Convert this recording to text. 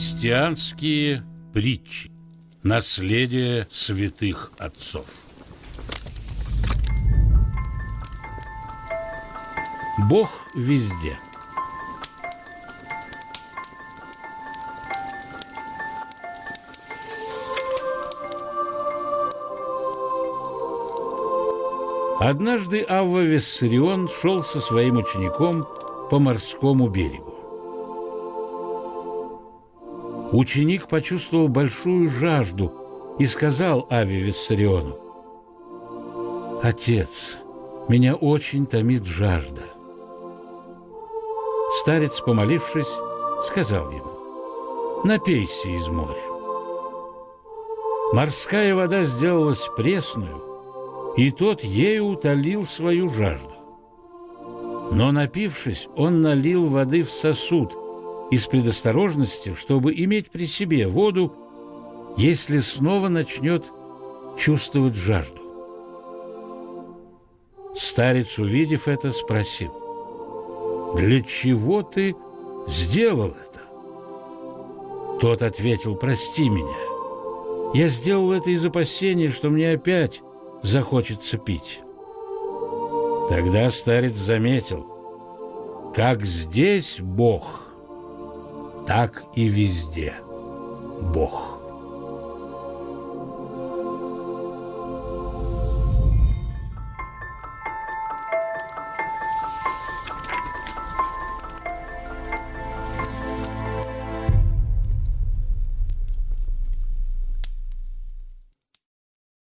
Христианские притчи. Наследие святых отцов. Бог везде. Однажды Авва Виссарион шел со своим учеником по морскому берегу. Ученик почувствовал большую жажду и сказал Авве Виссариону: «Отец, меня очень томит жажда». Старец, помолившись, сказал ему: «Напейся из моря». Морская вода сделалась пресную, и тот ею утолил свою жажду. Но, напившись, он налил воды в сосуд из предосторожности, чтобы иметь при себе воду, если снова начнет чувствовать жажду. Старец, увидев это, спросил: «Для чего ты сделал это?» Тот ответил: «Прости меня. Я сделал это из опасения, что мне опять захочется пить». Тогда старец заметил: как здесь Бог, так и везде Бог.